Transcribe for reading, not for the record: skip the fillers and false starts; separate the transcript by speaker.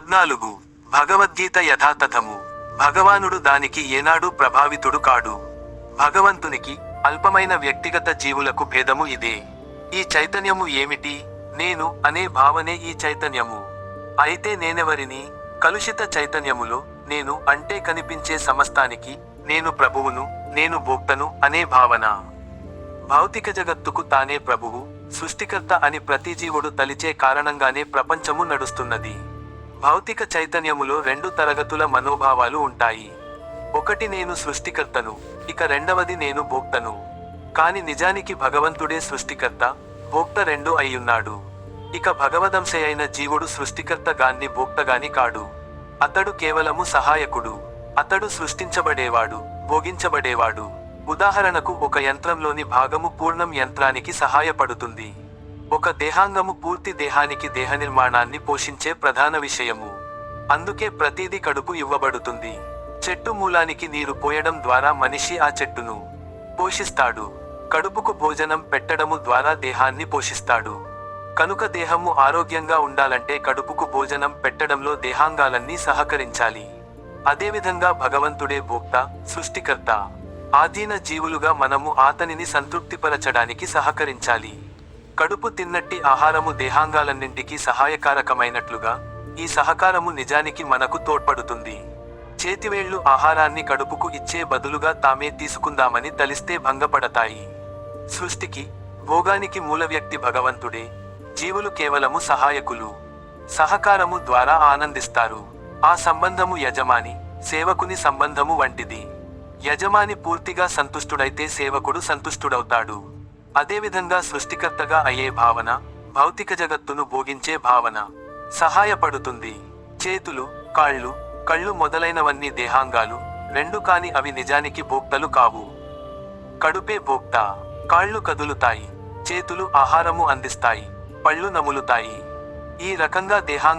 Speaker 1: 14 భగవద్గీత యథాతథము. భగవానుడు దానికి ఏనాడు ప్రభావితుడు కాడు. భగవంతునికి అల్పమైన వ్యక్తిగత జీవులకు భేదము ఇదే. ఈ చైతన్యము ఏమిటి? నేను అనే భావనే ఈ చైతన్యము. అయితే నేనెవరిని? కలుషిత చైతన్యములో నేను అంటే కనిపించే సమస్తానికి నేను ప్రభువును, నేను భోక్తను అనే భావన. భౌతిక జగత్తుకు తానే ప్రభువు, సృష్టికర్త అని ప్రతి జీవుడు తలిచే కారణంగానే ప్రపంచము నడుస్తున్నది. భౌతిక చైతన్యములో 2 తరగతుల మనోభావాలు ఉంటాయి. ఒకటి నేను సృష్టికర్తను, ఇక రెండవది నేను భోక్తను. కాని నిజానికి భగవంతుడే సృష్టికర్త, భోక్త రెండు అయ్యున్నాడు. ఇక భగవదంశయైన జీవుడు సృష్టికర్త గాని భోక్తగాని కాడు. అతడు కేవలము సహాయకుడు. అతడు సృష్టించబడేవాడు, భోగించబడేవాడు. ఉదాహరణకు ఒక యంత్రంలోని భాగము పూర్ణం యంత్రానికి సహాయపడుతుంది. ఒక దేహాంగము పూర్తి దేహానికి దేహ నిర్మాణాన్ని పోషించే ప్రధాన విషయము. అందుకే ప్రతిదీ కడుపు ఇవ్వబడుతుంది. చెట్టు మూలానికి నీరు పోయడం ద్వారా మనిషి ఆ చెట్టును పోషిస్తాడు. కడుపుకు భోజనం పెట్టడము ద్వారా దేహాన్ని పోషిస్తాడు. కనుక దేహము ఆరోగ్యంగా ఉండాలంటే కడుపుకు భోజనం పెట్టడంలో దేహాంగాలన్నీ సహకరించాలి. అదేవిధంగా భగవంతుడే భోక్త, సృష్టికర్త. ఆధీన జీవులుగా మనము అతనిని సంతృప్తిపరచడానికి సహకరించాలి. కడుపు తిన్నట్టి ఆహారము దేహాంగాలన్నింటికీ సహాయకారకమైనట్లుగా ఈ సహకారము నిజానికి మనకు తోడ్పడుతుంది. చేతివేళ్లు ఆహారాన్ని కడుపుకు ఇచ్చే బదులుగా తామే తీసుకుందామని తలిస్తే భంగపడతాయి. సృష్టికి, భోగానికి మూల వ్యక్తి భగవంతుడే. జీవులు కేవలము సహాయకులు. సహకారము ద్వారా ఆనందిస్తారు. ఆ సంబంధము యజమాని, సేవకుని సంబంధము వంటిది. యజమాని పూర్తిగా సంతుష్టుడైతే సేవకుడు సంతుష్టుడవుతాడు. అదేవిధంగా సృష్టికర్తగా అయ్యే భావన, భౌతిక జగత్తును భోగించే భావన సహాయపడుతుంది. చేతులు, కళ్ళు మొదలైనవన్నీ దేహాంగాలు, రెండు కాని అవి నిజానికి భోక్తలు కావు. కడుపే భోక్త. కాళ్ళు కదులుతాయి, చేతులు ఆహారము అందిస్తాయి, పళ్ళు నములుతాయి. ఈ రకంగా దేహాంగ